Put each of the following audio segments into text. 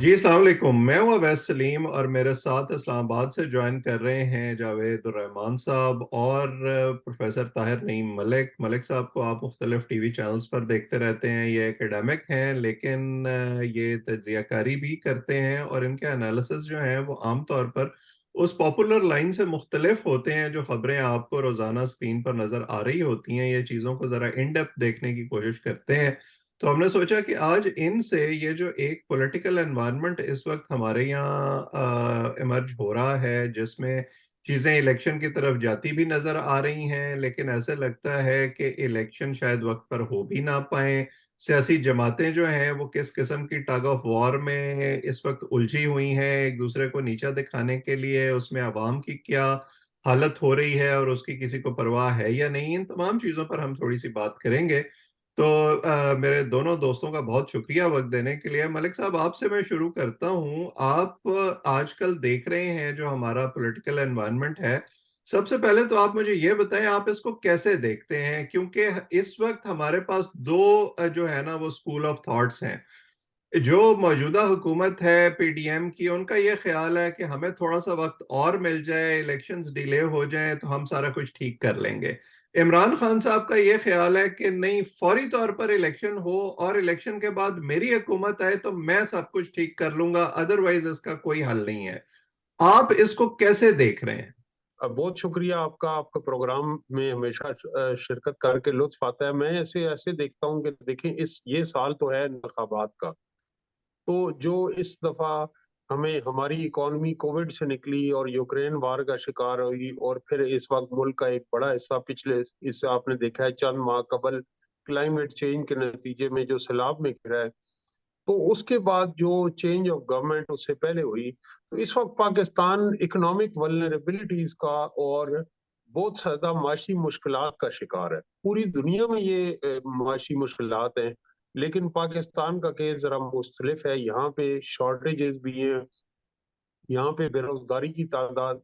जी अस्सलाम वालेकुम। मैं हूँ अवैस सलीम और मेरे साथ इस्लामाबाद से ज्वाइन कर रहे हैं जावेद रहमान साहब और प्रोफेसर ताहिर नईम मलिक। मलिक साहब को आप मुख्तलिफ टीवी चैनल्स पर देखते रहते हैं। ये एकेडमिक हैं लेकिन ये तज्जियाकारी भी करते हैं और इनके एनालिसिस जो हैं वो आम तौर पर उस पॉपुलर लाइन से मुख्तलिफ होते हैं जो खबरें आपको रोजाना स्क्रीन पर नजर आ रही होती हैं। ये चीज़ों को ज़रा इन डेप्थ देखने की कोशिश करते हैं। तो हमने सोचा कि आज इनसे ये जो एक पॉलिटिकल एनवायरनमेंट इस वक्त हमारे यहाँ इमर्ज हो रहा है, जिसमें चीजें इलेक्शन की तरफ जाती भी नजर आ रही हैं, लेकिन ऐसे लगता है कि इलेक्शन शायद वक्त पर हो भी ना पाए। सियासी जमातें जो हैं वो किस किस्म की टग ऑफ वॉर में इस वक्त उलझी हुई हैं, एक दूसरे को नीचा दिखाने के लिए। उसमें अवाम की क्या हालत हो रही है और उसकी किसी को परवाह है या नहीं, इन तमाम चीजों पर हम थोड़ी सी बात करेंगे। तो मेरे दोनों दोस्तों का बहुत शुक्रिया वक्त देने के लिए। मलिक साहब, आपसे मैं शुरू करता हूं। आप आजकल देख रहे हैं जो हमारा पॉलिटिकल एनवायरनमेंट है। सबसे पहले तो आप मुझे ये बताएं, आप इसको कैसे देखते हैं? क्योंकि इस वक्त हमारे पास दो जो है ना वो स्कूल ऑफ थॉट्स हैं। जो मौजूदा हुकूमत है पीडीएम की, उनका ये ख्याल है कि हमें थोड़ा सा वक्त और मिल जाए, इलेक्शंस डिले हो जाएं तो हम सारा कुछ ठीक कर लेंगे। इमरान खान साहब का ये ख्याल है कि नहीं, फौरी तौर पर इलेक्शन हो और इलेक्शन के बाद मेरी हुकूमत आए तो मैं सब कुछ ठीक कर लूंगा, अदरवाइज इसका कोई हल नहीं है। आप इसको कैसे देख रहे हैं? बहुत शुक्रिया आपका। आपका प्रोग्राम में हमेशा शिरकत करके लुत्फ आता है। मैं ऐसे ऐसे देखता हूँ कि देखें, इस ये साल तो है इंतखाबात का। तो जो इस दफा हमें हमारी इकॉनमी कोविड से निकली और यूक्रेन वार का शिकार हुई, और फिर इस वक्त मुल्क का एक बड़ा हिस्सा पिछले इससे आपने देखा है चंद माह कबल क्लाइमेट चेंज के नतीजे में जो सैलाब में गिरा है। तो उसके बाद जो चेंज ऑफ गवर्नमेंट उससे पहले हुई, तो इस वक्त पाकिस्तान इकोनॉमिक वल्नरेबिलिटीज का और बहुत ज्यादा माशी मुश्किलात का शिकार है। पूरी दुनिया में ये माशी मुश्किलात हैं, लेकिन पाकिस्तान का केस जरा मुख्तलिफ है। यहाँ पे शॉर्टेजेस भी हैं, यहाँ पे बेरोजगारी की तादाद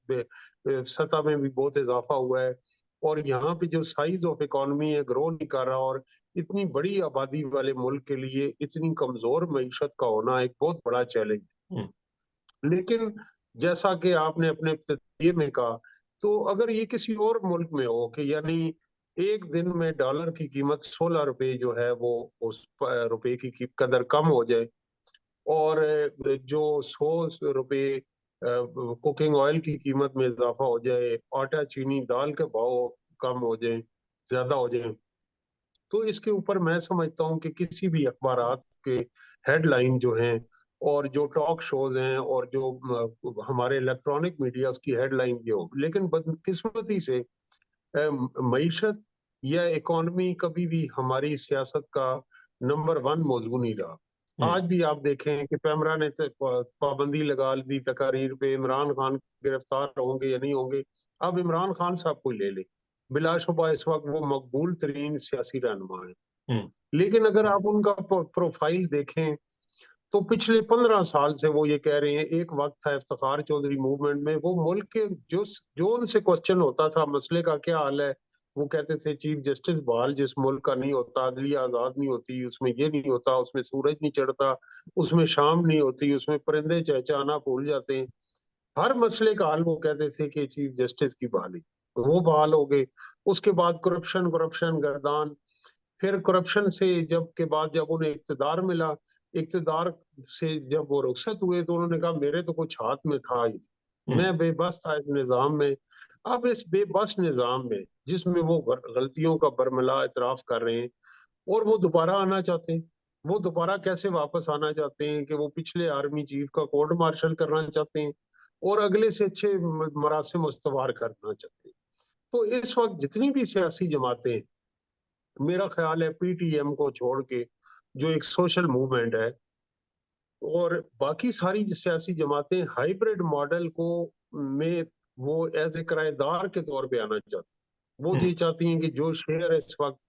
सतह में भी बहुत इजाफा हुआ है, और यहाँ पे जो साइज ऑफ इकोनॉमी है ग्रो नहीं कर रहा, और इतनी बड़ी आबादी वाले मुल्क के लिए इतनी कमजोर मईशत का होना एक बहुत बड़ा चैलेंज हम्म। है। लेकिन जैसा कि आपने अपने इब्तिदाई में कहा, तो अगर ये किसी और मुल्क में हो कि यानी एक दिन में डॉलर की कीमत 16 रुपए जो है वो उस रुपए की कदर कम हो जाए, और जो 100 रुपए कुकिंग ऑयल की कीमत में इजाफा हो जाए, आटा चीनी दाल के भाव कम हो जाए, ज्यादा हो जाए, तो इसके ऊपर मैं समझता हूँ कि किसी भी अखबारात के हेडलाइन जो हैं, और जो टॉक शोज हैं, और जो हमारे इलेक्ट्रॉनिक मीडिया की हेडलाइन ये हो। लेकिन बदकिस्मती से मईशत या इकोनॉमी कभी भी हमारी सियासत का नंबर वन मौजू नहीं रहा। हम्म। आज भी आप देखें कि पैमरा ने पाबंदी लगा दी तकारीर पे, इमरान खान गिरफ्तार होंगे या नहीं होंगे। अब इमरान खान साहब को ले ले, बिलाशुबा इस वक्त वो मकबूल तरीन सियासी रहनुमा है। हम्म। लेकिन अगर आप उनका प्रोफाइल देखें, तो पिछले 15 साल से वो ये कह रहे हैं, एक वक्त था इफ्तिखार चौधरी मूवमेंट में, वो मुल्क के जो जो उनसे क्वेश्चन होता था मसले का क्या हाल है, वो कहते थे चीफ जस्टिस बहाल जिस मुल्क का नहीं होता, अदलिया आजाद नहीं होती, उसमें ये नहीं होता, उसमें सूरज नहीं चढ़ता, उसमें शाम नहीं होती, उसमें परिंदे चहचहाना भूल जाते हैं। हर मसले का हल वो कहते थे कि चीफ जस्टिस की बहाली। तो वो बहाल हो गए। उसके बाद करप्शन करप्शन गर्दान। फिर करप्शन से जब के बाद जब उन्हें इक्तदार मिला, इक्तदार से जब वो रुखसत हुए, तो उन्होंने कहा मेरे तो कुछ हाथ में था ही, हम्म। मैं बेबस था इस निजाम में। अब इस बेबस निजाम में जिसमें वो गलतियों का बरमला इतराफ कर रहे हैं, और वो दोबारा आना चाहते हैं। वो दोबारा कैसे वापस आना चाहते हैं कि वो पिछले आर्मी चीफ का कोर्ट मार्शल करना चाहते हैं, और अगले से अच्छे मरासिम मुस्तवार करना चाहते हैं। तो इस वक्त जितनी भी सियासी जमातें हैं, मेरा ख्याल है पीटीएम को छोड़ के जो एक सोशल मूवमेंट है, और बाकी सारी सियासी जमातें हाइब्रिड मॉडल को में वो एज ए किराएदार के तौर पे आना चाहती हैं। वो हम्म। ये चाहती हैं कि जो शेयर है इस वक्त,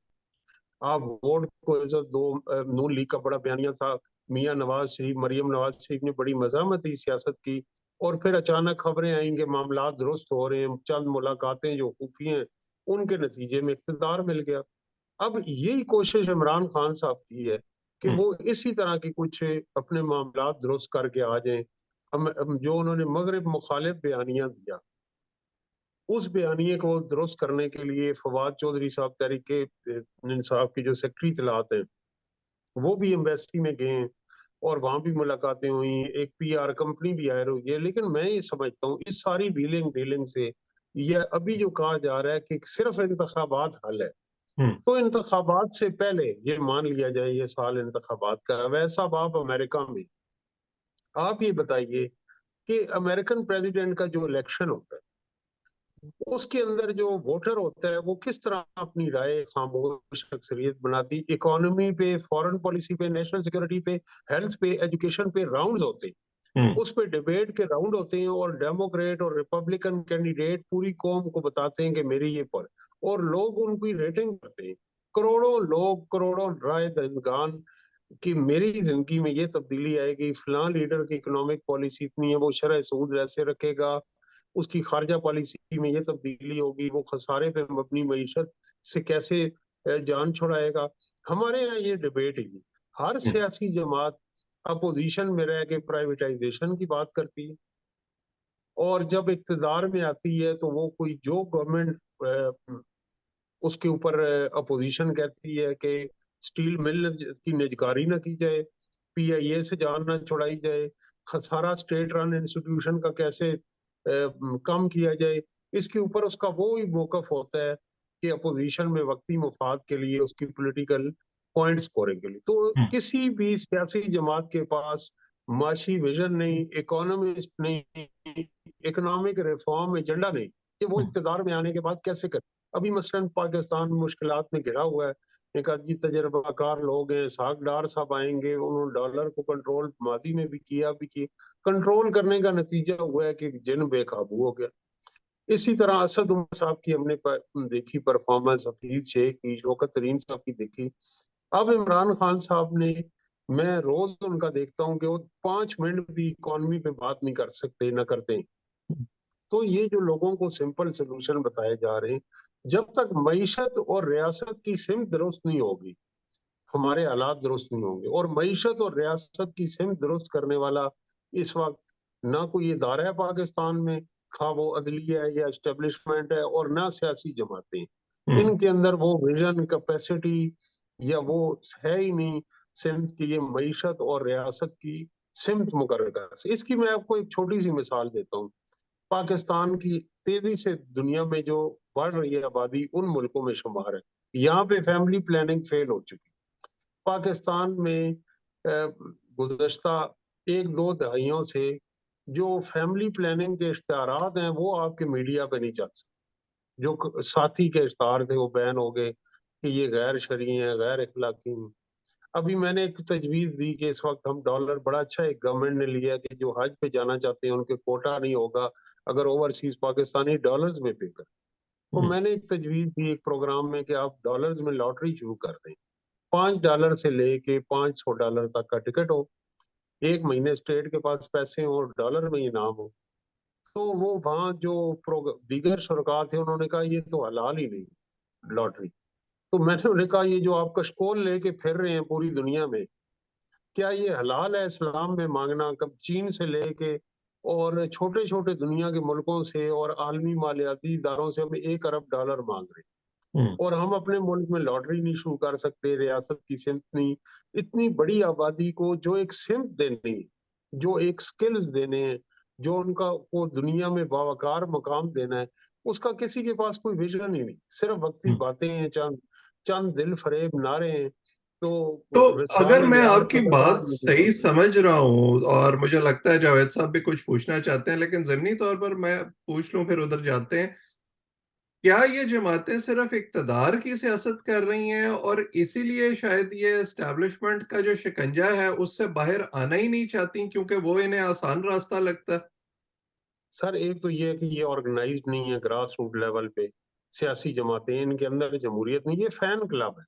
आप वोट को इज्जत दो। नून लीग का बड़ा बयानिया था, मियां नवाज शरीफ, मरियम नवाज शरीफ ने बड़ी मजामती सियासत की, और फिर अचानक खबरें आएंगे मामला दुरुस्त हो रहे हैं, चंद मुलाकातें जो खुफी हैं उनके नतीजे में इख्तिदार मिल गया। अब यही कोशिश इमरान खान साहब की है कि हम्म। वो इसी तरह की कुछ अपने मामला दुरुस्त करके आ जाएं। जो उन्होंने मगरिब मुखालिफ बयानिया दिया, उस बयानिए को दुरुस्त करने के लिए फवाद चौधरी साहब तहरीक इंसाफ की जो सेक्रेटरी इत्तलात हैं, वो भी एम्बेसी में गए हैं और वहां भी मुलाकातें हुई। एक पीआर कंपनी भी हायर हुई है। लेकिन मैं ये समझता हूँ इस सारी डीलिंग डीलिंग से, यह अभी जो कहा जा रहा है कि सिर्फ इंतखाबात हल है, हम्म। तो इंतखाबात से पहले ये मान लिया जाए ये साल इंतखाबात का है। वैसा आप अमेरिका में, आप ये बताइए कि अमेरिकन प्रेसिडेंट का जो इलेक्शन होता है, उसके अंदर जो वोटर होता है वो किस तरह अपनी राय खामोश अक्सरियत बनाती, इकोनॉमी पे, फॉरेन पॉलिसी पे, नेशनल सिक्योरिटी पे, हेल्थ पे, एजुकेशन पे राउंड्स होते हैं, हम्म। उस पे डिबेट के राउंड होते हैं और डेमोक्रेट और रिपब्लिकन कैंडिडेट पूरी कौम को बताते हैं कि मेरी ये पर, और लोग उनकी रेटिंग करते हैं। करोड़ों लोग, करोड़ों राय दहिंदगान कि मेरी जिंदगी में ये तब्दीली आएगी, फलां लीडर की इकोनॉमिक पॉलिसी इतनी है, वो शरह सूद ऐसे रखेगा, उसकी खारजा पॉलिसी में ये तब्दीली होगी, वो खसारे पे अपनी मीशत से कैसे जान छुड़ाएगा। हमारे यहाँ ये डिबेट ही नहीं। हर हम्म। सियासी जमात अपोजिशन में रह के प्राइवेटाइजेशन की बात करती है, और जब इक्तदार में आती है तो वो कोई जो गवर्नमेंट उसके ऊपर अपोजिशन कहती है कि स्टील मिल की निजकारी ना की जाए, पीआईए से जान ना छुड़ाई जाए, खसारा स्टेट रन इंस्टीट्यूशन का कैसे कम किया जाए, इसके ऊपर उसका वो ही मौकफ होता है कि अपोजिशन में वक्ती मुफाद के लिए उसकी पॉलिटिकल पॉइंट स्कोरिंग के लिए। तो हम्म। किसी भी सियासी जमात के पास माशी विजन नहीं, इकोनॉमिस्ट नहीं, इकोनॉमिक रिफॉर्म एजेंडा नहीं, कि वो हम्म। इक्तदार में आने के बाद कैसे करे। अभी मसलन पाकिस्तान मुश्किलात में घिरा हुआ है, एक आदमी तजर्बाकार लोग हैं, साग डार साहब आएंगे, उन्होंने डॉलर को कंट्रोल माजी में भी किया, भी किया, कंट्रोल करने का नतीजा हुआ है कि जिन बेकाबू हो गया। इसी तरह असद उमर साहब की हमने देखी परफॉर्मेंस, हफीज शेख की, शौकत तरीन साहब की देखी। अब इमरान खान साहब ने, मैं रोज उनका देखता हूँ कि वो 5 मिनट भी इकोनॉमी पे बात नहीं कर सकते, ना करते। तो ये जो लोगों को सिंपल सोल्यूशन बताए जा रहे हैं, जब तक मईशत और रियासत की सिमत दुरुस्त नहीं होगी, हमारे हालात दुरुस्त नहीं होंगे। और मईशत और रियासत की सिमत दुरुस्त करने वाला इस वक्त ना कोई इदारा है पाकिस्तान में, खा वो अदलिया है या एस्टेब्लिशमेंट है, और ना सियासी जमातें। हम्म। इनके अंदर वो विजन, कैपेसिटी या वो है ही नहीं सिमत की, ये मईशत और रियासत की सिमत मुकर्रर कर। इसकी मैं आपको एक छोटी सी मिसाल देता हूँ। पाकिस्तान की तेजी से दुनिया में जो बढ़ रही है आबादी, उन मुल्कों में शुमार है। यहाँ पे फैमिली प्लानिंग फेल हो चुकी। पाकिस्तान में गुज़श्ता 1-2 दहाइयों से जो फैमिली प्लानिंग के इश्तिहारात हैं वो आपके मीडिया पे नहीं चल सकते। जो साथी के इश्तिहार थे वो बैन हो गए कि ये गैर शरई हैं, गैर इखलाकी हैं। अभी मैंने एक तजवीज दी कि इस वक्त हम डॉलर, बड़ा अच्छा एक गवर्नमेंट ने लिया कि जो हज पे जाना चाहते हैं उनके कोटा नहीं होगा अगर ओवरसीज पाकिस्तानी डॉलर्स में पे कर। तो हम्म। मैंने एक तजवीज दी एक प्रोग्राम में कि आप डॉलर्स में लॉटरी शुरू कर दें। $5 से लेके $500 तक का टिकट हो, एक महीने स्टेट के पास पैसे हो और डॉलर में इनाम हो। तो वो वहाँ जो दीगर शुरका थे उन्होंने कहा ये तो हलाल ही नहीं लॉटरी। तो मैंने उन्हें कहा ये जो आप कशकोल लेके फिर रहे हैं पूरी दुनिया में, क्या ये हलाल है इस्लाम में मांगना? कब चीन से लेके और छोटे छोटे दुनिया के मुल्कों से और आलमी मालियाती इदारों से हम $1 अरब मांग रहे हैं, हम्म। और हम अपने मुल्क में लॉटरी नहीं शुरू कर सकते, रियासत की सिमत नहीं। इतनी बड़ी आबादी को जो एक सिमत देनी है, जो एक स्किल्स देने हैं, जो उनका को दुनिया में बावकार मकाम देना है, उसका किसी के पास कोई विजन ही नहीं। सिर्फ वक्ती हम्म। बातें हैं, चंद चंद दिल फरेब नारे हैं। तो तो अगर विसाल मैं यार आपकी खतरनाक बात सही निकली। समझ रहा हूँ, और मुझे लगता है जावेद साहब भी कुछ पूछना चाहते हैं, लेकिन जमनी तौर पर मैं पूछ लूं फिर उधर जाते हैं। क्या ये जमातें सिर्फ इक्तदार की सियासत कर रही हैं और इसीलिए शायद ये एस्टैब्लिशमेंट का जो शिकंजा है उससे बाहर आना ही नहीं चाहती, क्योंकि वो इन्हें आसान रास्ता लगता है? सर एक तो ये है कि ये ऑर्गेनाइज्ड नहीं है, ग्रास रूट लेवल पे सियासी जमातें, इनके अंदर जमहूरियत नहीं, ये फैन क्लब है।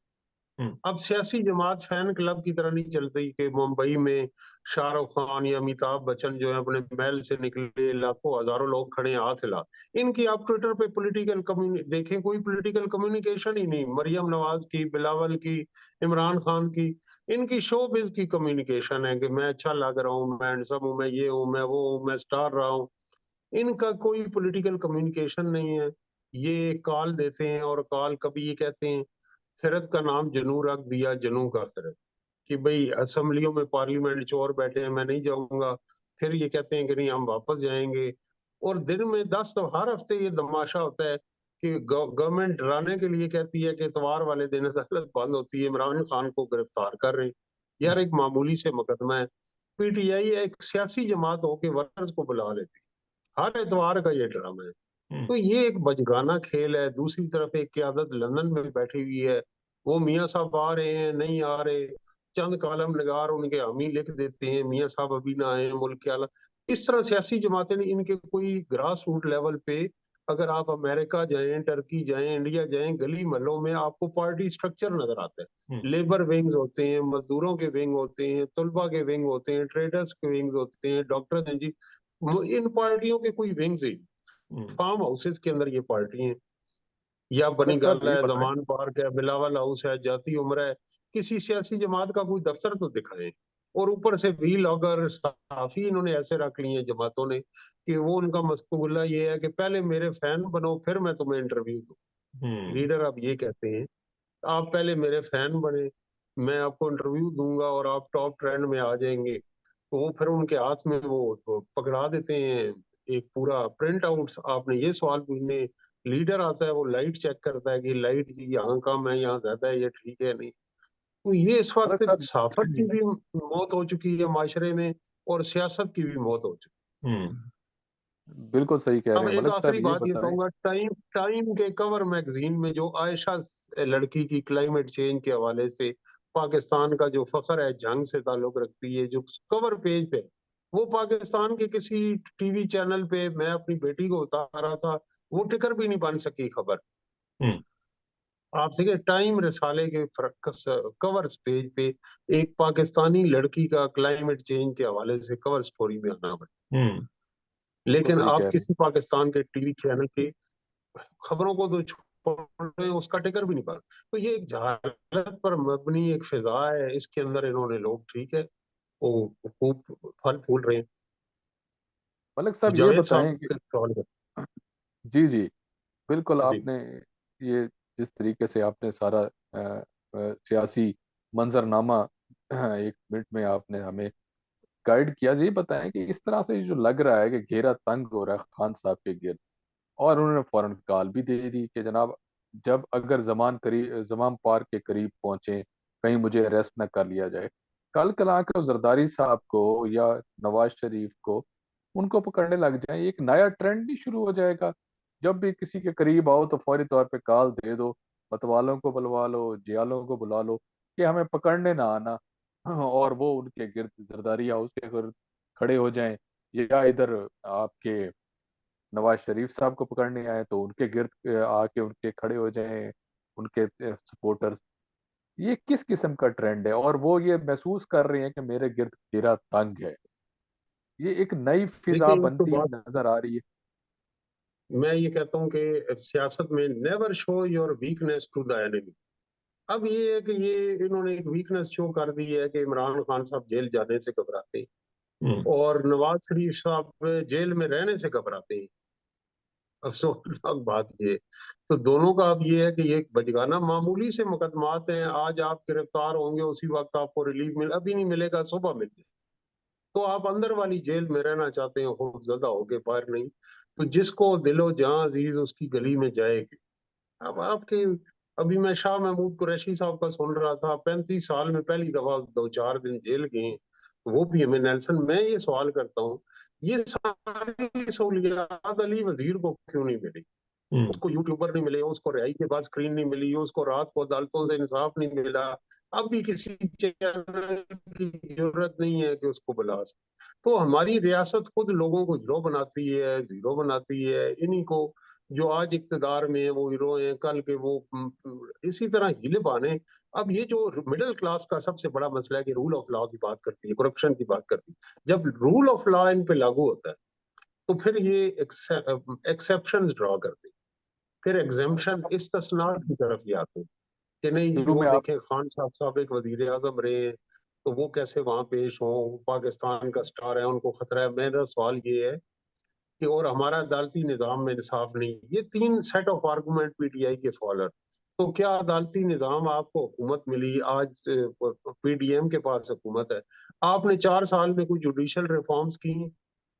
हम्म। अब सियासी जमात फैन क्लब की तरह नहीं चलती कि मुंबई में शाहरुख खान या अमिताभ बच्चन जो है अपने महल से निकले, लाखों हजारों लोग खड़े हैं हाथ हिला। इनकी आप ट्विटर पे पॉलिटिकल कम्युनि देखें, कोई पॉलिटिकल कम्युनिकेशन ही नहीं। मरियम नवाज की, बिलावल की, इमरान खान की, इनकी शोबिज की कम्युनिकेशन है कि मैं अच्छा लग रहा हूँ, मैं हैंडसम हूँ, मैं ये हूँ, मैं वो हूँ, मैं स्टार रहा हूँ। इनका कोई पॉलिटिकल कम्युनिकेशन नहीं है। ये कॉल देते हैं और कॉल कभी ये कहते हैं खिरत का नाम जनू रख दिया, जनू का खिरत, कि भाई असेंबलियों में पार्लियामेंट चोर बैठे हैं मैं नहीं जाऊंगा। फिर ये कहते हैं कि नहीं हम वापस जाएंगे। और दिन में 10 तो हर हफ्ते ये तमाशा होता है कि गवर्नमेंट डराने के लिए कहती है कि इतवार वाले दिन अदालत बंद होती है, इमरान खान को गिरफ्तार कर रहे हैं। यार एक मामूली से मुकदमा है। पीटीआई एक सियासी जमात होकर वर्कर्स को बुला लेती है, हर इतवार का ये ड्रामा है। हम्म। तो ये एक बचगाना खेल है। दूसरी तरफ एक क्यादत लंदन में बैठी हुई है, वो मियाँ साहब आ रहे हैं नहीं आ रहे, चंद कालम निगार उनके हामी लिख देते हैं मियाँ साहब अभी ना आए, मुल्क के हालात। इस तरह सियासी जमातें नहीं, इनके कोई ग्रास रूट लेवल पे अगर आप अमेरिका जाएं, टर्की जाएं, इंडिया जाएं, गली महलों में आपको पार्टी स्ट्रक्चर नजर आता है। हम्म। लेबर विंग्स होते हैं, मजदूरों के विंग होते हैं, तलबा के विंग होते हैं, ट्रेडर्स के विंग्स होते हैं, डॉक्टर हैं जी। इन पार्टियों के कोई विंग्स ही, हम्म। फार्म हाउसेस के अंदर ये पार्टी है। या बनी मलिक साहब गाला ये है, बताएं। जमान पार्क है, बिलावल हाउस है, जाती उम्र है। किसी सियासी जमात का कोई दफ्तर तो दिखाएं। और ऊपर से भी लॉगर साफी इन्होंने ऐसे रख लिए हैं जमातों ने कि वो उनका मसकुल्ला ये है कि पहले मेरे फैन बनो फिर मैं तुम्हें इंटरव्यू दूं। हम्म। लीडर अब ये कहते हैं आप पहले मेरे फैन बने, मैं आपको इंटरव्यू दूंगा और आप टॉप ट्रेंड में आ जाएंगे। तो वो फिर उनके हाथ में वो पकड़ा देते हैं एक पूरा प्रिंट आउट, आपने ये सवाल पूछने। लीडर आता है, वो लाइट चेक करता है कि लाइट जी यहाँ कम है, यहाँ ज्यादा है, ये ठीक है नहीं। तो ये इस मलिक वक्त साहब। सहाफत की भी मौत हो चुकी है माशरे में, और सियासत की भी मौत हो चुकी हम्म। बिल्कुल सही कह है। रहे अब हैं एक मलिक साहब, आखिरी ये बात ये बताएं। कहूंगा, टाइम टाइम के कवर मैगजीन में जो आयशा लड़की की क्लाइमेट चेंज के हवाले से पाकिस्तान का जो फखर है जंग से ताल्लुक रखती है, जो कवर पेज पे, वो पाकिस्तान के किसी टीवी चैनल पे मैं अपनी बेटी को बता रहा था, वो टिकर भी नहीं बन सकी खबर। हम्म। आप देखिए टाइम रिसाले के कवर पेज पे एक पाकिस्तानी लड़की का क्लाइमेट चेंज के हवाले से कवर स्टोरी में आना पड़ा, हम्म। बिल्कुल लेकिन सही आप कह रहे हैं। किसी पाकिस्तान के टीवी चैनल पे खबरों को तो छोड़े, उसका टिकर भी नहीं पा। तो ये एक जहालत पर मबनी एक फिजा है, इसके अंदर इन्होंने लोग ठीक है वो खूब फल फूल रहे हैं। मलिक साहब ये जावेद साहब बताएं कि के सवाल का जी जी, बिल्कुल जी। आपने ये जिस तरीके से आपने सारा सियासी मंजरनामा 1 मिनट में आपने हमें गाइड किया, ये बताएं कि इस तरह से जो लग रहा है कि घेरा तंग हो रहा है खान साहब के गिर्द, और उन्होंने फौरन कॉल भी दे दी कि जनाब, जब अगर जमान पार्क के करीब पहुंचे, कहीं मुझे अरेस्ट न कर लिया जाए, कल कल आके जरदारी साहब को या नवाज शरीफ को उनको पकड़ने लग जाए, एक नया ट्रेंड ही शुरू हो जाएगा। जब भी किसी के करीब आओ तो फौरी तौर पे कॉल दे दो, मतवालों को बुलवा लो, जियालों को बुला लो कि हमें पकड़ने ना आना, और वो उनके गिर्द जरदारी हाउस के गिर्द खड़े हो जाएं, या इधर आपके नवाज शरीफ साहब को पकड़ने आए तो उनके गिर्द आके उनके खड़े हो जाएं उनके सपोर्टर्स। ये किस किस्म का ट्रेंड है, और वो ये महसूस कर रहे हैं कि मेरे गिर्द घेरा तंग है। ये एक नई फिजा देखिए एक तो बनती बात नजर आ रही है। मैं ये कहता हूँ कि सियासत में never show your weakness to the enemy. अब ये है कि ये इन्होंने एक वीकनेस शो कर दी है कि इमरान खान साहब जेल जाने से घबराते हैं हम्म। और नवाज शरीफ साहब जेल में रहने से घबराते हैं। अफसोसनाक बात ये, तो दोनों का अब ये है कि ये एक बचगाना मामूली से मुकदमात हैं, आज आप गिरफ्तार होंगे उसी वक्त आपको रिलीफ मिल, अभी नहीं मिलेगा सुबह मिल जाए। तो आप अंदर वाली जेल में रहना चाहते हैं खूब ज्यादा होके, बाहर नहीं। तो जिसको दिलो जहां अजीज उसकी गली में जाएगी। अब आपके, अभी मैं शाह महमूद कुरैशी साहब का सुन रहा था, 35 साल में पहली दफा 2-4 दिन जेल गए हैं, वो भी हमें नेल्सन। मैं ये सवाल करता हूँ, ये सारी सहूलियात अली वजीर को क्यों नहीं मिली? हम्म। उसको यूट्यूबर नहीं मिले, उसको रिहाई के बाद स्क्रीन नहीं मिली, उसको रात को अदालतों से इंसाफ नहीं मिला। अब भी किसी चैनल की जरूरत नहीं है कि उसको बुला सके। तो हमारी रियासत खुद लोगों को हीरो बनाती है, जीरो बनाती है, इन्हीं को जो आज इक्तदार में है वो हीरो हैं, कल के वो इसी तरह हीले बहाने। अब ये जो मिडिल क्लास का सबसे बड़ा मसला है कि रूल ऑफ लॉ की बात करती है, करप्शन की बात करती है। जब रूल ऑफ लॉ इन पे लागू होता है तो फिर ये एक्सेप्शन ड्रॉ करते हैं, फिर एग्जेम्पशन इस्तिस्ना की तरफ ये आते हैं कि नहीं जी शुरू वो में आप देखें खान साहब एक वजीर आजम रहे हैं, तो वो कैसे वहां पेश हों, वो पाकिस्तान का स्टार है, उनको खतरा है। मेरा सवाल ये है कि और हमारा अदालती निज़ाम में इंसाफ नहीं। ये तीन सेट ऑफ आर्गूमेंट पीटीआई के फॉलोअर। तो क्या अदालती निज़ाम आपको हुकूमत मिली, आज पीडीएम के पास हुकूमत है, आपने 4 साल में कोई जुडिशल रिफॉर्म्स की?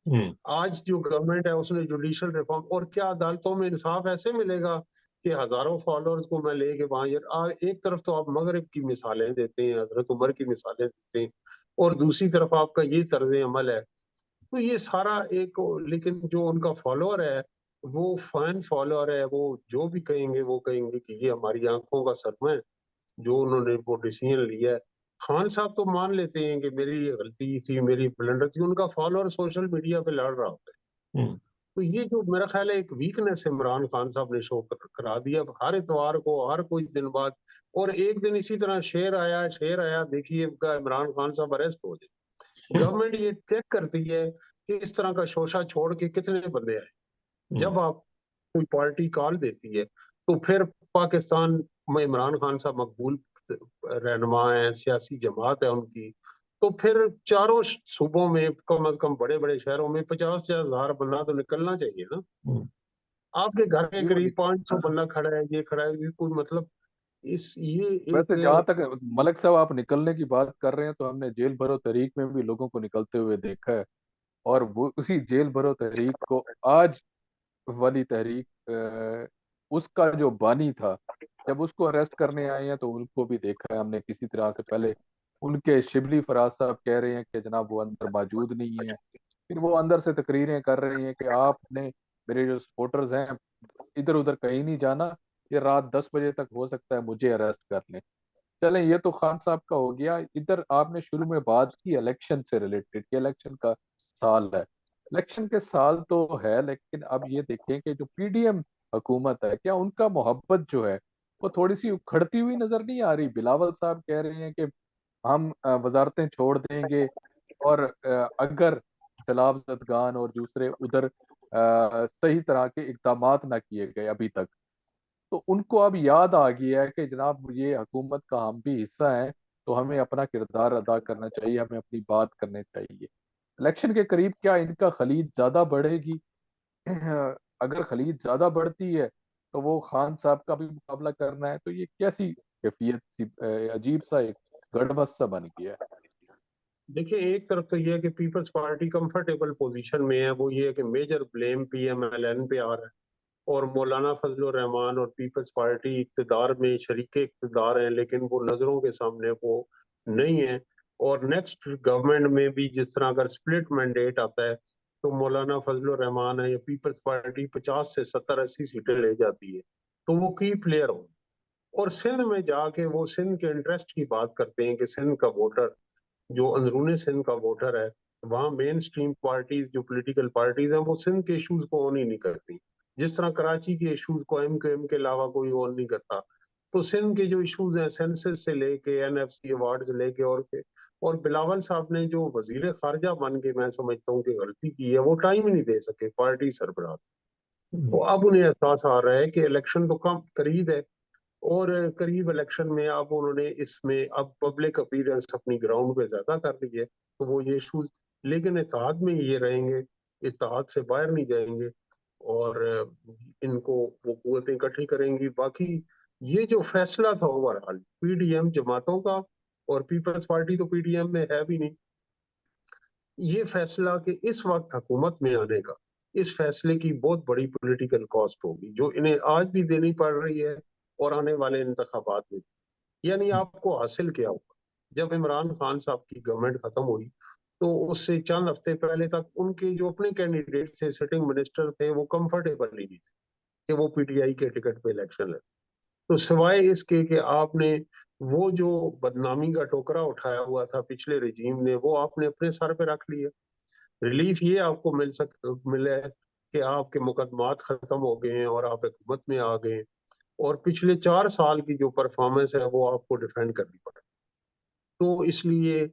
हम्म। आज जो गवर्नमेंट है उसने जुडिशल रिफॉर्म, और क्या अदालतों में इंसाफ ऐसे मिलेगा कि हजारों फॉलोअर्स को मैं लेके वहां यार एक तरफ तो आप मगरिब की मिसालें देते हैं, हजरत उमर की मिसालें देते हैं, और दूसरी तरफ आपका ये तर्ज अमल है। तो ये सारा एक, लेकिन जो उनका फॉलोअर है वो फैन फॉलोअर है, वो जो भी कहेंगे वो कहेंगे कि ये हमारी आंखों का सरमा है, जो उन्होंने वो डिसीजन लिया है। खान साहब तो मान लेते हैं कि मेरी ये गलती थी, मेरी ब्लंडर थी, उनका फॉलोअर सोशल मीडिया पे लड़ रहा होता है। हम्म। तो ये जो मेरा ख्याल है एक वीकनेस इमरान खान साहब ने शो करा दिया। अब हर इतवार को हर कुछ दिन बाद, और एक दिन इसी तरह शेर आया देखिए इमरान खान साहब अरेस्ट हो जाए। गवर्नमेंट ये चेक करती है कि इस तरह का शोशा छोड़ के कितने बंदे आए। हम्म। जब आप कोई पार्टी कॉल देती है तो फिर पाकिस्तान में इमरान खान साहब मकबूल रहनुमा है, सियासी जमात है उनकी। तो फिर चारों सूबों में कम अज कम बड़े बड़े शहरों में 50,000 बंदा तो निकलना चाहिए ना। हम्म। आपके घर के क्यों करीब 500 बंदा खड़ा है, ये खड़ा है, ये कोई मतलब इस ये वैसे एक। जहां तक मलिक साहब आप निकलने की बात कर रहे हैं, तो हमने जेल भरो तहरीक में भी लोगों को निकलते हुए देखा है। और वो उसी जेल भरो तहरीक को आज वाली तहरीक उसका जो बानी था, जब उसको अरेस्ट करने आए हैं तो उनको भी देखा है हमने किसी तरह से। पहले उनके शिबली फराज साहब कह रहे हैं कि जनाब वो अंदर मौजूद नहीं है, फिर वो अंदर से तकरीरें कर रही हैं कि आपने मेरे जो सपोर्टर्स हैं इधर उधर कहीं नहीं जाना, ये रात 10 बजे तक हो सकता है मुझे अरेस्ट कर लें। चलें, ये तो खान साहब का हो गया। इधर आपने शुरू में बात की इलेक्शन से रिलेटेड कि इलेक्शन का साल है। इलेक्शन के साल तो है, लेकिन अब ये देखें कि जो पीडीएम हुकूमत है, क्या उनका मोहब्बत जो है वो थोड़ी सी उखड़ती हुई नजर नहीं आ रही? बिलावल साहब कह रहे हैं कि हम वजारतें छोड़ देंगे, और अगर सैलाब जदगान और दूसरे उधर सही तरह के इकदाम ना किए गए अभी तक, तो उनको अब याद आ गया है कि जनाब ये हुकूमत का हम भी हिस्सा है, तो हमें अपना किरदार अदा करना चाहिए, हमें अपनी बात करनी चाहिए। इलेक्शन के करीब क्या इनका खलीद ज्यादा बढ़ेगी? अगर खलीद ज्यादा बढ़ती है तो वो खान साहब का भी मुकाबला करना है, तो ये कैसी कैफियत सी अजीब सा एक गड़बड़ सा बन गया है। देखिए एक तरफ तो ये है कि पीपल्स पार्टी कंफर्टेबल पोजीशन में है, वो ये है कि मेजर ब्लेम पीएमएलएन पे आ रहा है, और मौलाना फजलुर रहमान और पीपल्स पार्टी इक्तदार में शरीक इक्तदार हैं, लेकिन वो नजरों के सामने वो नहीं है। और नेक्स्ट गवर्नमेंट में भी जिस तरह अगर स्प्लिट मैंडेट आता है तो मौलाना फजलुर रहमान है या पीपल्स पार्टी 50 से 70 80 सीटें ले जाती है, तो वो की प्लेयर हो। और सिंध में जाके वो सिंध के इंटरेस्ट की बात करते हैं कि सिंध का वोटर, जो अंदरूनी सिंध का वोटर है, वहाँ मेन स्ट्रीम पार्टीज जो पॉलिटिकल पार्टीज हैं वो सिंध के इश्यूज को ऑन ही नहीं करती। जिस तरह कराची के इश्यूज को एमक्यूएम के अलावा कोई ऑन नहीं करता, तो सिंध के जो इश्यूज हैं सेंसस से लेके एनएफसी अवार्ड से लेके और बिलावल साहब ने जो वजीर खारजा बन के मैं समझता हूँ कि गलती की है, वो टाइम ही नहीं दे सके पार्टी सरबराह। तो हम्म। अब उन्हें एहसास आ रहा है कि इलेक्शन तो कम करीब है, और करीब इलेक्शन में अब उन्होंने इसमें अब पब्लिक अपीयरेंस अपनी ग्राउंड पे ज्यादा कर ली है, तो वो ये इशूज, लेकिन इत्तेहाद में ये रहेंगे, इत्तेहाद से बाहर नहीं जाएंगे। और इनको वो कुव्वतें इकट्ठी करेंगी। बाकी ये जो फैसला था ओवरऑल पीडीएम जमातों का, और पीपल्स पार्टी तो पीडीएम में है भी नहीं, ये फैसला कि इस वक्त हुकूमत में आने का, इस फैसले की बहुत बड़ी पॉलिटिकल कॉस्ट होगी जो इन्हें आज भी देनी पड़ रही है और आने वाले इंतखाबात में। यानी आपको हासिल क्या हुआ? जब इमरान खान साहब की गवर्नमेंट खत्म हुई तो उससे चंद हफ्ते पहले तक उनके जो अपने कैंडिडेट थे, सिटिंग मिनिस्टर थे, वो कंफर्टेबल ही नहीं थे कि वो पीटीआई के टिकट पे इलेक्शन लड़े। तो सिवाय इसके कि आपने वो जो बदनामी का टोकरा उठाया हुआ था पिछले रजीम ने, वो आपने अपने सर पे रख लिया। रिलीफ ये आपको मिला है कि आपके मुकदमात खत्म हो गए हैं और आप हुकूमत में आ गए हैं, और पिछले 4 साल की जो परफॉर्मेंस है वो आपको डिफेंड करनी पड़े। तो इसलिए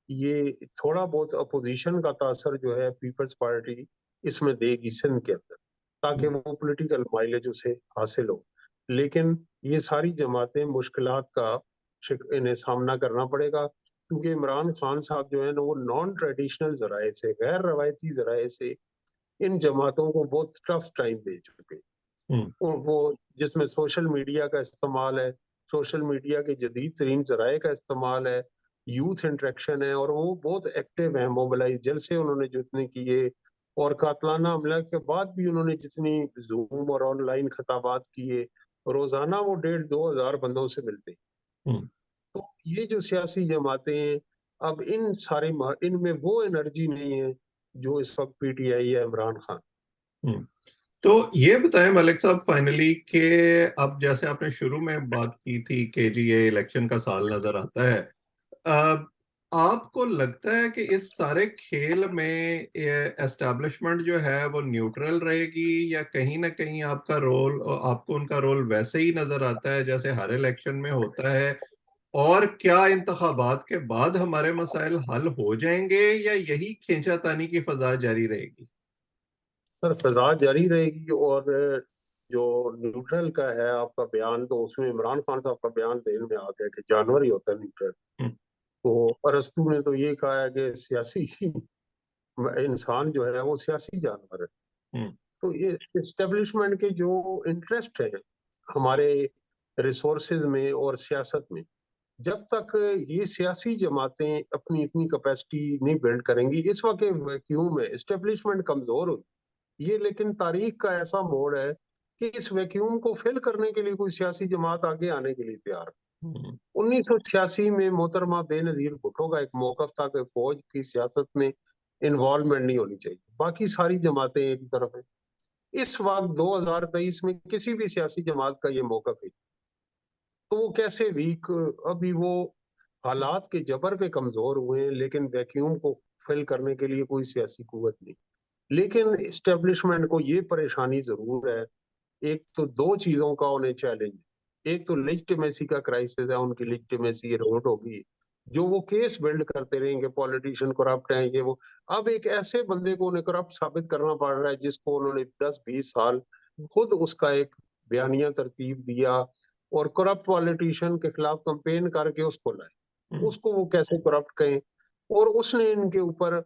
ये थोड़ा बहुत अपोजिशन का तासर जो है पीपल्स पार्टी इसमें देगी सिंध के अंदर, ताकि वो पॉलिटिकल माइलेज उसे हासिल हो। लेकिन ये सारी जमातें मुश्किलात का इन्हें सामना करना पड़ेगा, क्योंकि इमरान खान साहब जो है ना वो नॉन ट्रेडिशनल जराए से, गैर रवायती जराए से इन जमातों को बहुत टफ टाइम दे चुके हैं। हम्म। वो जिसमें सोशल मीडिया का इस्तेमाल है, सोशल मीडिया के जदीद तरीन जराए का इस्तेमाल है, यूथ इंटरेक्शन है, और वो बहुत एक्टिव है। मोबिलाइज जलसे उन्होंने जितने किए, और कातलाना हमला के बाद भी उन्होंने जितनी जूम और ऑनलाइन खताबात किए, रोजाना वो 1,500-2,000 बंदों से मिलते। हम्म। तो ये जो सियासी जमातें हैं, अब इनमें वो एनर्जी नहीं है जो इस वक्त पीटीआई है, इमरान खान। हम्म। तो ये बताएं मलिक साहब फाइनली कि अब जैसे आपने शुरू में बात की थी कि जी ये इलेक्शन का साल नजर आता है, अ, आपको लगता है कि इस सारे खेल में एस्टैब्लिशमेंट जो है वो न्यूट्रल रहेगी, या कहीं ना कहीं आपको उनका रोल वैसे ही नजर आता है जैसे हर इलेक्शन में होता है? और क्या इंतखाबात के बाद हमारे मसाइल हल हो जाएंगे, या यही खींचातानी की फजा जारी रहेगी? सर फिजा जारी रहेगी, और जो न्यूट्रल का है आपका बयान, तो उसमें इमरान खान साहब का बयान जेल में आ गया कि जानवर ही होता है न्यूट्रल। हम्म। तो अरस्तू ने तो ये कहा है कि सियासी इंसान जो है वो सियासी जानवर है। हम्म। तो ये इस्टेब्लिशमेंट के जो इंटरेस्ट है हमारे रिसोर्सेज में और सियासत में, जब तक ये सियासी जमातें अपनी इतनी कैपेसिटी नहीं बिल्ड करेंगी, इस वक्त वैक्यूम में इस्टेब्लिशमेंट कमजोर हुई ये, लेकिन तारीख का ऐसा मोड़ है कि इस वैक्यूम को फिल करने के लिए कोई सियासी जमात आगे आने के लिए तैयार है। हम्म। 1986 में मोहतरमा बेनजीर भुट्टो का एक मौकफ था कि फौज की सियासत में इन्वॉल्वमेंट नहीं होनी चाहिए, बाकी सारी जमातें एक तरफ है। इस वक्त 2023 में किसी भी सियासी जमात का ये मौकफ है, तो वो कैसे वीक, अभी वो हालात के जबर पे कमजोर हुए हैं, लेकिन वैक्यूम को फिल करने के लिए कोई सियासी कुव्वत नहीं। लेकिन इस्टेब्लिशमेंट को ये परेशानी जरूर है, एक तो दो चीजों का उन्हें चैलेंज है। एक तो लेजिटिमेसी का क्राइसिस है, उनकी लेजिटिमेसी इरोड होगी, जो वो केस बिल्ड करते रहेंगे पॉलिटिशियन करप्ट हैं ये वो। अब एक ऐसे बंदे को उन्हें करप्ट साबित करना पड़ रहा है जिसको उन्होंने 10-20 साल खुद उसका एक बयानिया तरतीब दिया, और करप्ट पॉलिटिशियन के खिलाफ कंपेन करके उसको लाए, हम्म। उसको वो कैसे करप्ट कहें। और उसने इनके ऊपर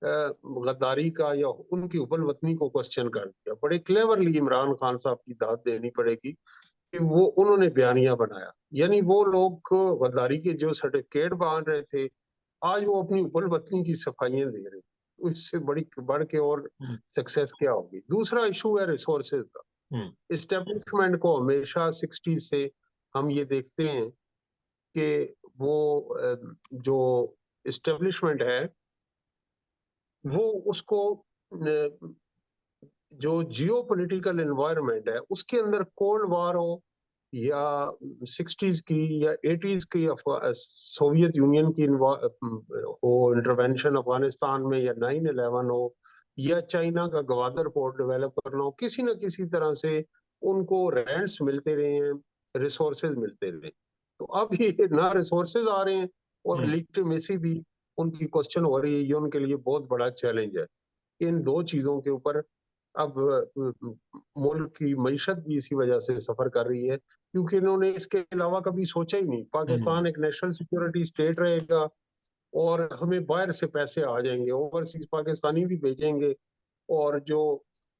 गद्दारी का या उनकी हुबल वतनी को क्वेश्चन कर दिया। बड़े क्लेवरली इमरान खान साहब की दाद देनी पड़ेगी कि वो उन्होंने बयानिया बनाया, यानी वो लोग गद्दारी के जो सर्टिफिकेट बांध रहे थे, आज वो अपनी हुबल वतनी की सफाइयां दे रहे हैं। तो इससे बड़ी बढ़ के और हम्म। सक्सेस क्या होगी। दूसरा इशू है रिसोर्सेज का। हम्म। इस्टेब्लिशमेंट को हमेशा 60 से हम ये देखते हैं कि वो जो इस्टेब्लिशमेंट है वो उसको जो जियो पोलिटिकल एनवायरनमेंट है उसके अंदर कोल्ड वार हो, या 60s की या 80s की सोवियत यूनियन की हो इंटरवेंशन अफगानिस्तान में, या 9/11 हो, या चाइना का गवादर पोर्ट डेवलप करना हो, किसी न किसी तरह से उनको रेंट्स मिलते रहे हैं, रिसोर्सेज मिलते रहे। तो अब ये ना रिसोर्सेज आ रहे हैं और हम्म। लिजिटिमेसी भी उनकी क्वेश्चन हो रही है। ये उनके लिए बहुत बड़ा चैलेंज है। इन दो चीजों के ऊपर अब मुल्क की मईशत भी इसी वजह से सफर कर रही है, क्योंकि इन्होंने इसके अलावा कभी सोचा ही नहीं। हम्म। पाकिस्तान एक नेशनल सिक्योरिटी स्टेट रहेगा, और हमें बाहर से पैसे आ जाएंगे, ओवरसीज पाकिस्तानी भी भेजेंगे, और जो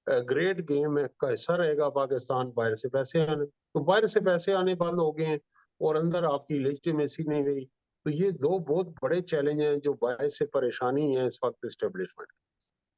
ग्रेट गेम है का हिस्सा रहेगा पाकिस्तान, बाहर से पैसे आने। तो बाहर से पैसे आने बंद हो गए हैं, और अंदर आपकी लेजिटिमेसी नहीं रही। तो ये दो बहुत बड़े चैलेंज हैं जो बाहर से परेशानी है इस वक्त इस्टेब्लिशमेंट।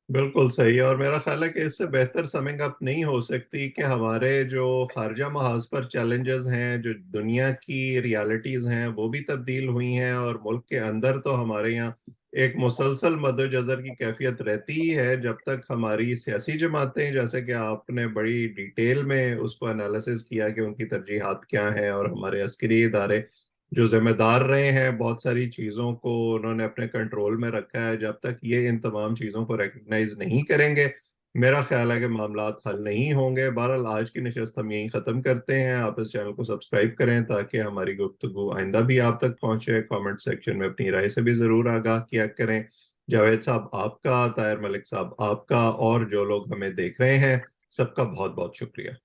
बिल्कुल सही है। और मेरा ख्याल है कि इससे बेहतर समिंग अप नहीं हो सकती कि हमारे जो खारजा महाज पर चैलेंजेस हैं, जो दुनिया की रियलिटीज हैं, वो भी तब्दील हुई हैं, और मुल्क के अंदर तो हमारे यहाँ एक मुसलसल मद्देनजर की कैफियत रहती ही है जब तक हमारी सियासी जमातें, जैसे कि आपने बड़ी डिटेल में उसको एनालिसिस किया कि उनकी तरजीहात क्या हैं, और हमारे अस्करी इदारे जो जिम्मेदार रहे हैं बहुत सारी चीजों को उन्होंने अपने कंट्रोल में रखा है, जब तक ये इन तमाम चीजों को रिकग्नाइज नहीं करेंगे मेरा ख्याल है कि मामलात हल नहीं होंगे। बहरहाल आज की नशस्त हम यहीं ख़त्म करते हैं। आप इस चैनल को सब्सक्राइब करें ताकि हमारी गुफ्तगू आइंदा भी आप तक पहुंचे। कमेंट सेक्शन में अपनी राय से भी ज़रूर आगाह किया करें। जावेद साहब आपका, ताहिर मलिक साहब आपका, और जो लोग हमें देख रहे हैं सबका बहुत बहुत शुक्रिया।